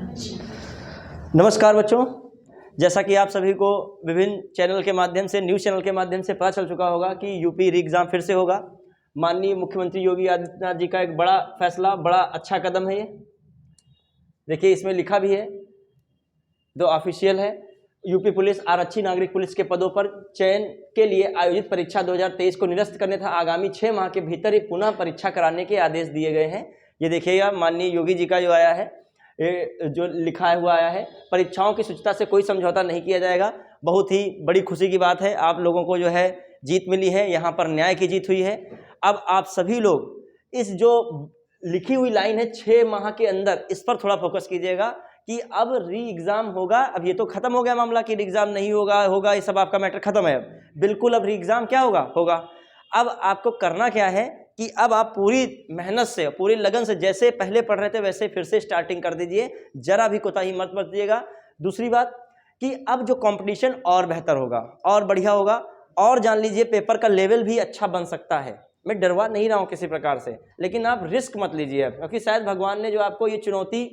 नमस्कार बच्चों, जैसा कि आप सभी को विभिन्न चैनल के माध्यम से, न्यूज़ चैनल के माध्यम से पता चल चुका होगा कि यूपी री एग्ज़ाम फिर से होगा। माननीय मुख्यमंत्री योगी आदित्यनाथ जी का एक बड़ा फैसला, बड़ा अच्छा कदम है ये। देखिए इसमें लिखा भी है, जो ऑफिशियल है, यूपी पुलिस आरक्षी नागरिक पुलिस के पदों पर चयन के लिए आयोजित परीक्षा 2023 को निरस्त करने तथा आगामी 6 माह के भीतर ही पुनः परीक्षा कराने के आदेश दिए गए हैं। ये देखिएगा माननीय योगी जी का जो आया है, जो लिखा हुआ आया है, परीक्षाओं की शुचिता से कोई समझौता नहीं किया जाएगा। बहुत ही बड़ी खुशी की बात है, आप लोगों को जो है जीत मिली है, यहाँ पर न्याय की जीत हुई है। अब आप सभी लोग इस जो लिखी हुई लाइन है 6 माह के अंदर, इस पर थोड़ा फोकस कीजिएगा कि अब री एग्ज़ाम होगा। अब ये तो खत्म हो गया मामला कि री एग्ज़ाम नहीं होगा, ये सब आपका मैटर खत्म है। अब बिल्कुल अब री एग्ज़ाम क्या होगा। अब आपको करना क्या है कि अब आप पूरी मेहनत से, पूरी लगन से, जैसे पहले पढ़ रहे थे वैसे फिर से स्टार्टिंग कर दीजिए, जरा भी कोताही मत बरतिएगा। दूसरी बात कि अब जो कंपटीशन और बेहतर होगा और बढ़िया होगा, और जान लीजिए पेपर का लेवल भी अच्छा बन सकता है। मैं डरवा नहीं रहा हूँ किसी प्रकार से, लेकिन आप रिस्क मत लीजिए अब, क्योंकि शायद भगवान ने जो आपको ये चुनौती,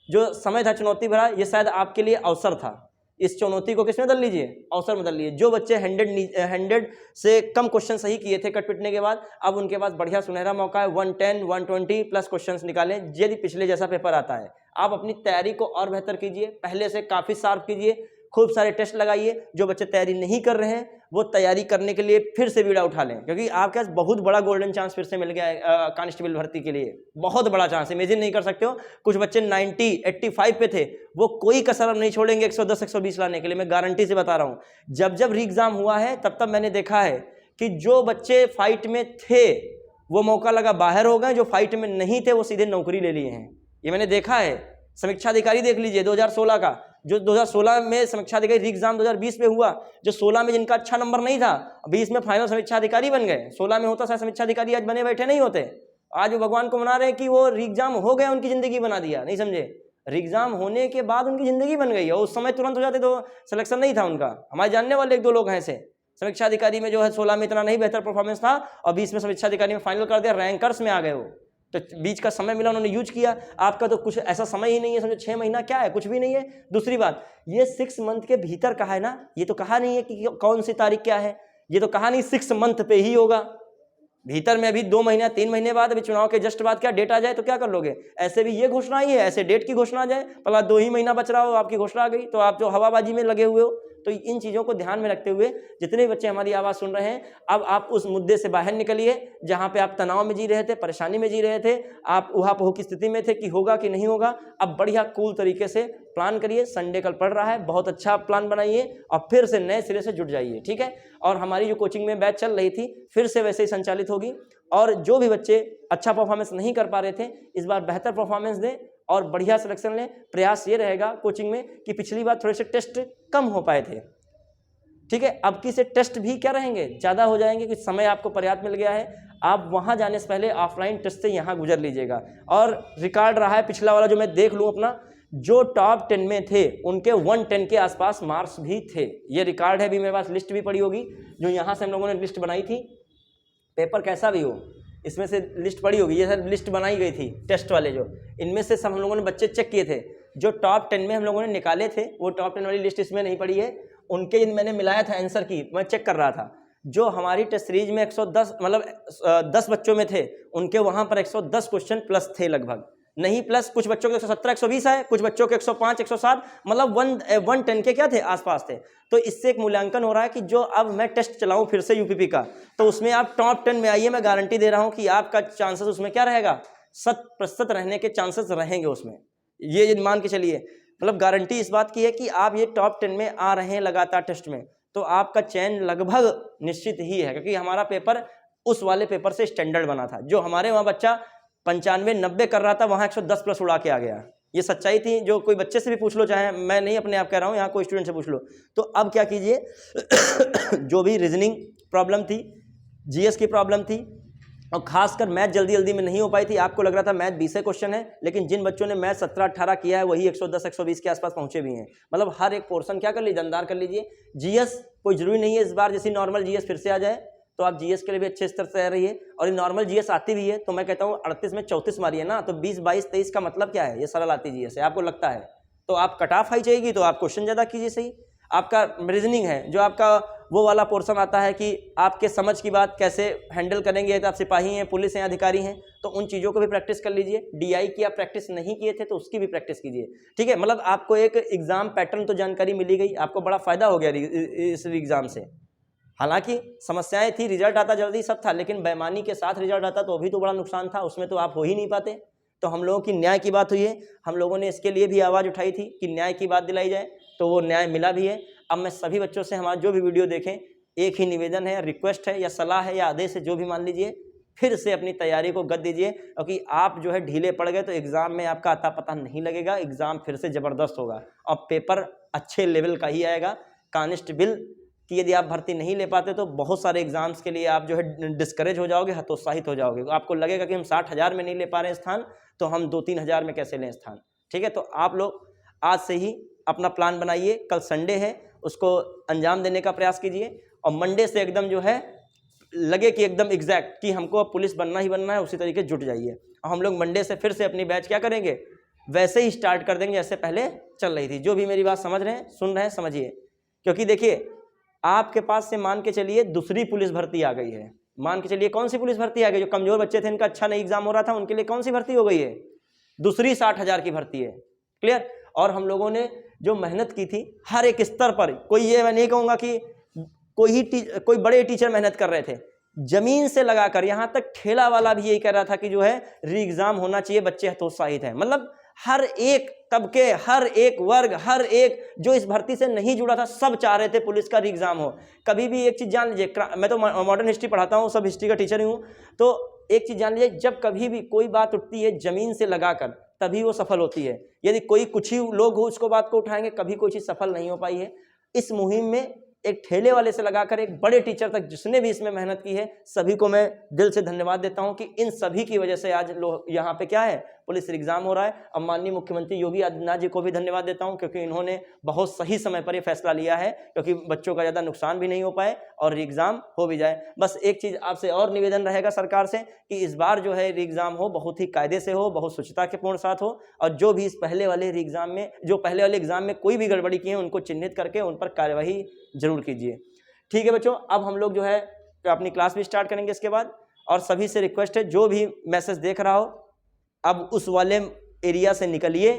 जो समय था चुनौती भरा, ये शायद आपके लिए अवसर था। इस चुनौती को किसमें बदल लीजिए, अवसर में बदल लीजिए। जो बच्चे 100 से कम क्वेश्चन सही किए थे कट पिटने के बाद, अब उनके पास बढ़िया सुनहरा मौका है, 110 120 प्लस क्वेश्चंस निकालें। यदि पिछले जैसा पेपर आता है, आप अपनी तैयारी को और बेहतर कीजिए, पहले से काफ़ी शार्प कीजिए, खूब सारे टेस्ट लगाइए। जो बच्चे तैयारी नहीं कर रहे हैं वो तैयारी करने के लिए फिर से बीड़ा उठा लें, क्योंकि आपके पास बहुत बड़ा गोल्डन चांस फिर से मिल गया है कांस्टेबल भर्ती के लिए। बहुत बड़ा चांस, इमेजिन नहीं कर सकते हो। कुछ बच्चे 90 85 पे थे, वो कोई कसर नहीं छोड़ेंगे 110 120 लाने के लिए, मैं गारंटी से बता रहा हूँ। जब री एग्ज़ाम हुआ है तब मैंने देखा है कि जो बच्चे फाइट में थे वो मौका लगा बाहर हो गए, जो फाइट में नहीं थे वो सीधे नौकरी ले लिए हैं। ये मैंने देखा है। समीक्षा अधिकारी देख लीजिए 2016 का, जो 2016 में समीक्षा अधिकारी री एग्ज़ाम 2020 में हुआ, जो 16 में जिनका अच्छा नंबर नहीं था 20 में फाइनल समीक्षा अधिकारी बन गए। 16 में होता शायद समीक्षा अधिकारी आज बने बैठे नहीं होते। आज वो भगवान को मना रहे हैं कि वो री एग्ज़ाम हो गया, उनकी ज़िंदगी बना दिया। नहीं समझे, री एग्ज़ाम होने के बाद उनकी ज़िंदगी बन गई है। उस समय तुरंत हो जाते तो सिलेक्शन नहीं था उनका। हमारे जानने वाले 1-2 लोग हैं ऐसे। समीक्षा अधिकारी में जो है 16 में इतना नहीं बेहतर परफॉर्मेंस था और 20 में समीक्षा अधिकारी में फाइनल कर दिया, रैंकर्स में आ गए वो। तो बीच का समय मिला, उन्होंने यूज किया। आपका तो कुछ ऐसा समय ही नहीं है, समझो 6 महीना क्या है, कुछ भी नहीं है। दूसरी बात, ये 6 मंथ के भीतर कहा है ना, ये तो कहा नहीं है कि कौन सी तारीख क्या है, ये तो कहा नहीं 6 मंथ पे ही होगा। भीतर में अभी 2 महीना 3 महीने बाद, अभी चुनाव के जस्ट बाद क्या डेट आ जाए तो क्या कर लोगे। ऐसे भी ये घोषणा ही है, ऐसे डेट की घोषणा आ जाए, भला 2 ही महीना बच रहा हो, आपकी घोषणा आ गई, तो आप जो हवाबाजी में लगे हुए हो। तो इन चीज़ों को ध्यान में रखते हुए जितने बच्चे हमारी आवाज़ सुन रहे हैं, अब आप उस मुद्दे से बाहर निकलिए जहाँ पे आप तनाव में जी रहे थे, परेशानी में जी रहे थे, आप उहापोह की स्थिति में थे कि होगा कि नहीं होगा। अब बढ़िया कूल तरीके से प्लान करिए। संडे कल पड़ रहा है, बहुत अच्छा प्लान बनाइए और फिर से नए सिरे से जुट जाइए, ठीक है। और हमारी जो कोचिंग में बैच चल रही थी फिर से वैसे ही संचालित होगी, और जो भी बच्चे अच्छा परफॉर्मेंस नहीं कर पा रहे थे इस बार बेहतर परफॉर्मेंस दें और बढ़िया सिलेक्शन लें। प्रयास ये रहेगा कोचिंग में कि पिछली बार थोड़े से टेस्ट कम हो पाए थे, ठीक है, अब की से टेस्ट भी क्या रहेंगे, ज़्यादा हो जाएंगे, क्योंकि समय आपको पर्याप्त मिल गया है। आप वहाँ जाने से पहले ऑफलाइन टेस्ट से यहाँ गुजर लीजिएगा। और रिकॉर्ड रहा है पिछला वाला, जो मैं देख लूँ अपना, जो टॉप 10 में थे उनके 110 के आसपास मार्क्स भी थे। ये रिकॉर्ड है, भी मेरे पास लिस्ट भी पड़ी होगी, जो यहाँ से हम लोगों ने लिस्ट बनाई थी। पेपर कैसा भी हो, इसमें से लिस्ट पड़ी होगी, ये सब लिस्ट बनाई गई थी टेस्ट वाले, जो इनमें से सब हम लोगों ने बच्चे चेक किए थे। जो टॉप 10 में हम लोगों ने निकाले थे, वो टॉप 10 वाली लिस्ट इसमें नहीं पड़ी है। उनके मैंने मिलाया था आंसर की, मैं चेक कर रहा था। जो हमारी टेस्ट सीरीज में 110 मतलब 10 बच्चों में थे, उनके वहाँ पर 110 क्वेश्चन प्लस थे लगभग, नहीं प्लस, कुछ बच्चों के 117 120 आए, कुछ बच्चों के 105 107, मतलब 110 के क्या थे, आसपास थे। तो इससे एक मूल्यांकन हो रहा है कि जो अब मैं टेस्ट चलाऊं फिर से यूपीपी का, तो उसमें आप टॉप 10 में आइए। मैं गारंटी दे रहा हूं कि आपका चांसेस उसमें क्या रहेगा, 100% रहने के चांसेस रहेंगे उसमें। ये मान के चलिए, मतलब गारंटी इस बात की है कि आप ये टॉप 10 में आ रहे हैं लगातार टेस्ट में, तो आपका चयन लगभग निश्चित ही है। क्योंकि हमारा पेपर उस वाले पेपर से स्टैंडर्ड बना था, जो हमारे वहाँ बच्चा 95 90 कर रहा था, वहाँ 110 प्लस उड़ा के आ गया। ये सच्चाई थी, जो कोई बच्चे से भी पूछ लो, चाहे मैं नहीं अपने आप कह रहा हूँ, यहाँ कोई स्टूडेंट से पूछ लो। तो अब क्या कीजिए जो भी रीजनिंग प्रॉब्लम थी, जीएस की प्रॉब्लम थी, और खासकर मैथ जल्दी में नहीं हो पाई थी। आपको लग रहा था मैथ 20 क्वेश्चन है, लेकिन जिन बच्चों ने मैथ 17-18 किया है वही 110 120 के आसपास पहुंचे भी हैं। मतलब हर एक पोर्शन क्या कर लीजिए, दमदार कर लीजिए। जीएस कोई जरूरी नहीं है इस बार जैसी नॉर्मल जीएस फिर से आ जाए, तो आप जीएस के लिए भी अच्छे स्तर से तैयार रहिए। और ये नॉर्मल जीएस आती भी है, तो मैं कहता हूँ 38 में 34 मारिए ना, तो 20 22 23 का मतलब क्या है, ये सरल आती जीएस है। आपको लगता है तो आप कट ऑफ हाई जाएगी तो आप क्वेश्चन ज़्यादा कीजिए सही। आपका रीजनिंग है, जो आपका वो वाला पोर्शन आता है कि आपके समझ की बात कैसे हैंडल करेंगे, तो आप सिपाही हैं, पुलिस हैं, अधिकारी हैं, तो उन चीज़ों को भी प्रैक्टिस कर लीजिए। डीआई की आप प्रैक्टिस नहीं किए थे तो उसकी भी प्रैक्टिस कीजिए, ठीक है। मतलब आपको एक एग्जाम पैटर्न तो जानकारी मिली गई, आपको बड़ा फायदा हो गया इस एग्जाम से। हालांकि समस्याएं थी, रिजल्ट आता जल्दी सब था, लेकिन बेईमानी के साथ रिजल्ट आता तो अभी तो बड़ा नुकसान था, उसमें तो आप हो ही नहीं पाते। तो हम लोगों की न्याय की बात हुई है, हम लोगों ने इसके लिए भी आवाज़ उठाई थी कि न्याय की बात दिलाई जाए, तो वो न्याय मिला भी है। अब मैं सभी बच्चों से, हमारा जो भी वीडियो देखें, एक ही निवेदन है, रिक्वेस्ट है या सलाह है या आदेश है, जो भी मान लीजिए, फिर से अपनी तैयारी को गति दीजिए, क्योंकि आप जो है ढीले पड़ गए तो एग्ज़ाम में आपका अता पता नहीं लगेगा। एग्ज़ाम फिर से ज़बरदस्त होगा और पेपर अच्छे लेवल का ही आएगा। कांस्टेबल कि यदि आप भर्ती नहीं ले पाते तो बहुत सारे एग्जाम्स के लिए आप जो है डिस्करेज हो जाओगे, हतोत्साहित हो जाओगे। आपको लगेगा कि हम 60,000 में नहीं ले पा रहे हैं स्थान, तो हम 2-3 हज़ार में कैसे लें स्थान, ठीक है। तो आप लोग आज से ही अपना प्लान बनाइए, कल संडे है, उसको अंजाम देने का प्रयास कीजिए और मंडे से एकदम जो है लगे कि एकदम एग्जैक्ट कि हमको अब पुलिस बनना ही बनना है, उसी तरीके जुट जाइए। और हम लोग मंडे से फिर से अपनी बैच क्या करेंगे, वैसे ही स्टार्ट कर देंगे जैसे पहले चल रही थी। जो भी मेरी बात समझ रहे हैं, सुन रहे हैं, समझिए, क्योंकि देखिए आपके पास से मान के चलिए दूसरी पुलिस भर्ती आ गई है। मान के चलिए कौन सी पुलिस भर्ती आ गई, जो कमजोर बच्चे थे, इनका अच्छा नहीं एग्जाम हो रहा था, उनके लिए कौन सी भर्ती हो गई है, दूसरी 60,000 की भर्ती है। क्लियर। और हम लोगों ने जो मेहनत की थी हर एक स्तर पर, कोई ये मैं नहीं कहूँगा कि कोई बड़े टीचर मेहनत कर रहे थे, जमीन से लगाकर यहाँ तक ठेला वाला भी यही कह रहा था कि जो है री एग्जाम होना चाहिए, बच्चे हतोत्साहित हैं। मतलब हर एक तबके, हर एक वर्ग, हर एक जो इस भर्ती से नहीं जुड़ा था, सब चाह रहे थे पुलिस का री एग्जाम हो। कभी भी एक चीज़ जान लीजिए, मैं तो मॉडर्न हिस्ट्री पढ़ाता हूँ, सब हिस्ट्री का टीचर ही हूँ, तो एक चीज़ जान लीजिए, जब कभी भी कोई बात उठती है जमीन से लगाकर, तभी वो सफल होती है। यदि कोई कुछ ही लोग हो उसको बात को उठाएंगे, कभी कोई चीज़ सफल नहीं हो पाई है। इस मुहिम में एक ठेले वाले से लगाकर एक बड़े टीचर तक जिसने भी इसमें मेहनत की है, सभी को मैं दिल से धन्यवाद देता हूं कि इन सभी की वजह से आज यहाँ पे क्या है, पुलिस एग्जाम हो रहा है। अब माननीय मुख्यमंत्री योगी आदित्यनाथ जी को भी धन्यवाद देता हूं, क्योंकि इन्होंने बहुत सही समय पर यह फैसला लिया है, क्योंकि बच्चों का ज़्यादा नुकसान भी नहीं हो पाए और एग्जाम हो भी जाए। बस एक चीज़ आपसे और निवेदन रहेगा सरकार से कि इस बार जो है एग्जाम हो बहुत ही कायदे से हो, बहुत स्वच्छता के पूर्ण साथ हो, और जो भी इस पहले वाले एग्जाम में, जो पहले वाले एग्जाम में कोई भी गड़बड़ी की है, उनको चिन्हित करके उन पर कार्यवाही जरूर कीजिए। ठीक है बच्चों, अब हम लोग जो है अपनी क्लास भी स्टार्ट करेंगे इसके बाद। और सभी से रिक्वेस्ट है, जो भी मैसेज देख रहा हो, अब उस वाले एरिया से निकलिए।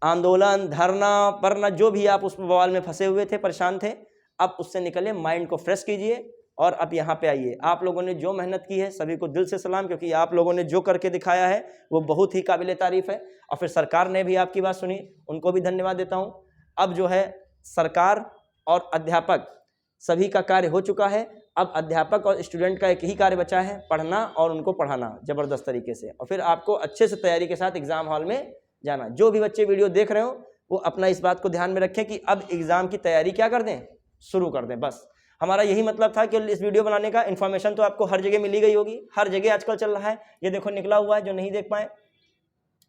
आंदोलन, धरना, परना, जो भी आप उस बवाल में फंसे हुए थे, परेशान थे, अब उससे निकलिए, माइंड को फ्रेश कीजिए और अब यहाँ पे आइए। आप लोगों ने जो मेहनत की है, सभी को दिल से सलाम, क्योंकि आप लोगों ने जो करके दिखाया है वो बहुत ही काबिले तारीफ है। और फिर सरकार ने भी आपकी बात सुनी, उनको भी धन्यवाद देता हूँ। अब जो है सरकार और अध्यापक सभी का कार्य हो चुका है, अब अध्यापक और स्टूडेंट का एक ही कार्य बचा है, पढ़ना और उनको पढ़ाना ज़बरदस्त तरीके से, और फिर आपको अच्छे से तैयारी के साथ एग्ज़ाम हॉल में जाना। जो भी बच्चे वीडियो देख रहे हो वो अपना इस बात को ध्यान में रखें कि अब एग्ज़ाम की तैयारी क्या कर दें, शुरू कर दें। बस हमारा यही मतलब था कि इस वीडियो बनाने का। इन्फॉर्मेशन तो आपको हर जगह मिली गई होगी, हर जगह आजकल चल रहा है, ये देखो निकला हुआ है, जो नहीं देख पाए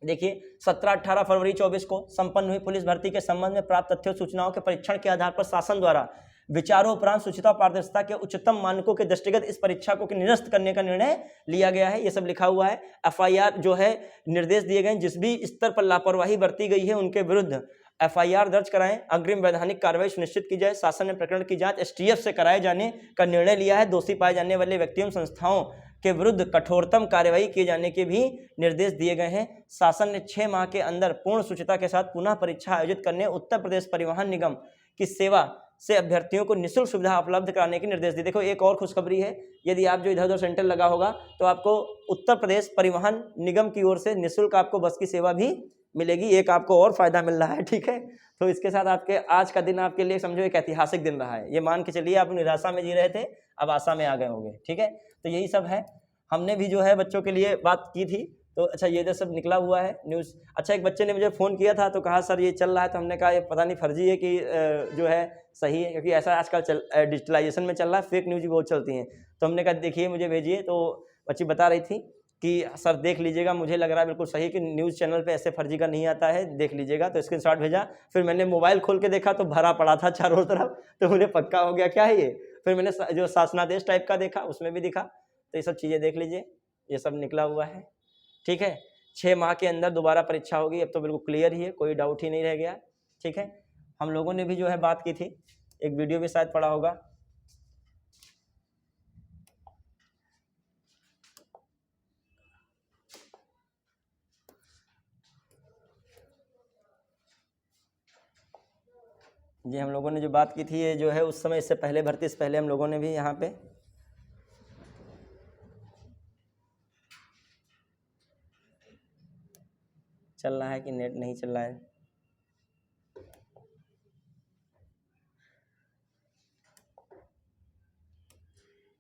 देखिए। 17-18 फरवरी 24 को संपन्न हुई पुलिस भर्ती के संबंध में प्राप्त तथ्यों सूचनाओं के परीक्षण के आधार पर शासन द्वारा विचारों उपरांत सूचिता और पारदर्शिता के उच्चतम मानकों के दृष्टिगत इस परीक्षा को निरस्त करने का निर्णय लिया गया है। ये सब लिखा हुआ है। एफआईआर जो है, निर्देश दिए गए, जिस भी स्तर पर लापरवाही बरती गई है उनके विरुद्ध एफआईआर दर्ज कराएं, अग्रिम वैधानिक कार्रवाई सुनिश्चित की जाए। शासन ने प्रकरण की जांच एसटीएफ से कराए जाने का निर्णय लिया है। दोषी पाए जाने वाले व्यक्तियों संस्थाओं के विरुद्ध कठोरतम कार्रवाई किए जाने के भी निर्देश दिए गए हैं। शासन ने 6 माह के अंदर पूर्ण सूचिता के साथ पुनः परीक्षा आयोजित करने, उत्तर प्रदेश परिवहन निगम की सेवा से अभ्यर्थियों को निःशुल्क सुविधा उपलब्ध कराने के निर्देश दिए। देखो एक और खुशखबरी है, यदि आप जो इधर उधर सेंटर लगा होगा तो आपको उत्तर प्रदेश परिवहन निगम की ओर से निःशुल्क आपको बस की सेवा भी मिलेगी। एक आपको और फायदा मिल रहा है, ठीक है। तो इसके साथ आपके आज का दिन आपके लिए समझो एक ऐतिहासिक दिन रहा है। ये मान के चलिए आप निराशा में जी रहे थे, अब आशा में आ गए होंगे, ठीक है। तो यही सब है, हमने भी जो है बच्चों के लिए बात की थी। तो अच्छा, ये जो सब निकला हुआ है न्यूज़। अच्छा, एक बच्चे ने मुझे फ़ोन किया था तो कहा सर ये चल रहा है, तो हमने कहा ये पता नहीं फर्जी है कि जो है सही है, क्योंकि ऐसा आजकल डिजिटलाइजेशन में चल रहा है, फेक न्यूज़ भी बहुत चलती हैं। तो हमने कहा देखिए मुझे भेजिए, तो बच्ची बता रही थी कि सर देख लीजिएगा, मुझे लग रहा है बिल्कुल सही कि न्यूज़ चैनल पे ऐसे फर्जी का नहीं आता है, देख लीजिएगा। तो स्क्रीनशॉट भेजा, फिर मैंने मोबाइल खोल के देखा तो भरा पड़ा था चारों तरफ, तो मुझे पक्का हो गया क्या है ये। फिर मैंने जो शासनादेश टाइप का देखा, उसमें भी दिखा। तो ये सब चीज़ें देख लीजिए, ये सब निकला हुआ है, ठीक है। 6 माह के अंदर दोबारा परीक्षा होगी। अब तो बिल्कुल क्लियर ही है, कोई डाउट ही नहीं रह गया। ठीक है, हम लोगों ने भी जो है बात की थी, एक वीडियो भी शायद पड़ा होगा। ये हम लोगों ने जो बात की थी, ये जो है उस समय, इससे पहले भर्ती से पहले हम लोगों ने भी यहाँ पे चल रहा है कि नेट नहीं चल रहा है?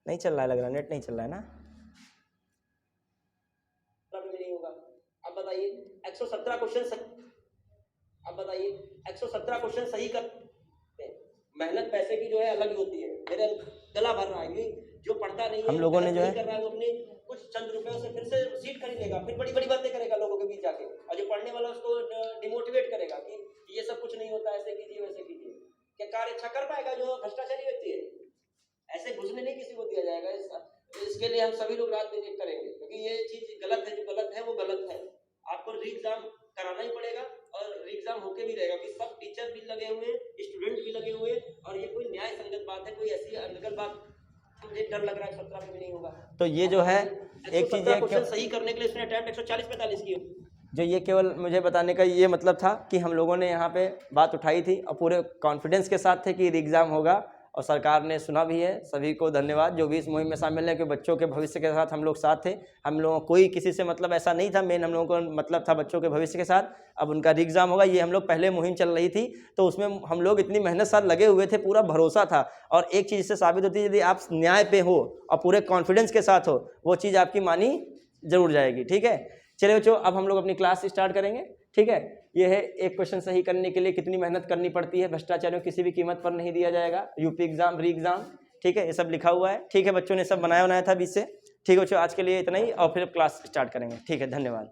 नहीं चल रहा है, लग रहा है नेट नहीं चल रहा है ना। नहीं होगा। अब बताइए 117 क्वेश्चन, अब बताइए 117 क्वेश्चन सही कर, मेहनत पैसे की जो है अलग ही होती है। मेरे गला भर रहा है, जो पढ़ता नहीं है, हम लोगों ने जो है कर रहा है, वो अपने कुछ चंद रुपयों से फिर से सीट खरीदेगा, फिर बड़ी बड़ी बातें करेगा लोगों के बीच जाके, और जो पढ़ने वाला उसको डिमोटिवेट करेगा कि ये सब कुछ नहीं होता, ऐसे कीजिए वैसे कीजिए। क्या कार्य अच्छा कर पाएगा जो भ्रष्टाचारी व्यक्ति है? ऐसे घुसने नहीं किसी को दिया जाएगा। इसके लिए हम सभी लोग रात दिन एक करेंगे, क्योंकि ये चीज गलत है, जो गलत है वो गलत है। आपको री एग्जाम कराना ही पड़ेगा, और री एग्जाम होके भी रहेगा कि सब टीचर भी लगे हुए, स्टूडेंट भी लगे हुए, और ये कोई न्याय संगत बात है, कोई ऐसी अनगल बात मुझे डर लग रहा है 17 में नहीं होगा। तो ये जो है एक चीज है, सही करने के लिए इसने अटेम्प्ट 140-45 किए। जो ये केवल मुझे बताने का ये मतलब था कि हम लोगों ने यहाँ पे बात उठाई थी, और पूरे कॉन्फिडेंस के साथ थे कि री एग्ज़ाम होगा, और सरकार ने सुना भी है। सभी को धन्यवाद जो भी इस मुहिम में शामिल हैं, कि बच्चों के भविष्य के साथ हम लोग साथ थे। हम लोगों कोई किसी से मतलब ऐसा नहीं था, मेन हम लोगों को मतलब था बच्चों के भविष्य के साथ। अब उनका री एग्ज़ाम होगा, ये हम लोग पहले मुहिम चल रही थी, तो उसमें हम लोग इतनी मेहनत साथ लगे हुए थे, पूरा भरोसा था। और एक चीज़ से साबित होती है, यदि आप न्याय पे हो और पूरे कॉन्फिडेंस के साथ हो, वो चीज़ आपकी मानी जरूर जाएगी। ठीक है, चलिए बच्चों, अब हम लोग अपनी क्लास स्टार्ट करेंगे। ठीक है, ये है एक क्वेश्चन सही करने के लिए कितनी मेहनत करनी पड़ती है। भ्रष्टाचारियों को किसी भी कीमत पर नहीं दिया जाएगा। यूपी एग्जाम, री एग्जाम, ठीक है, ये सब लिखा हुआ है। ठीक है, बच्चों ने सब बनाया था बीच से। ठीक है बच्चों, आज के लिए इतना ही, और फिर क्लास स्टार्ट करेंगे। ठीक है, धन्यवाद।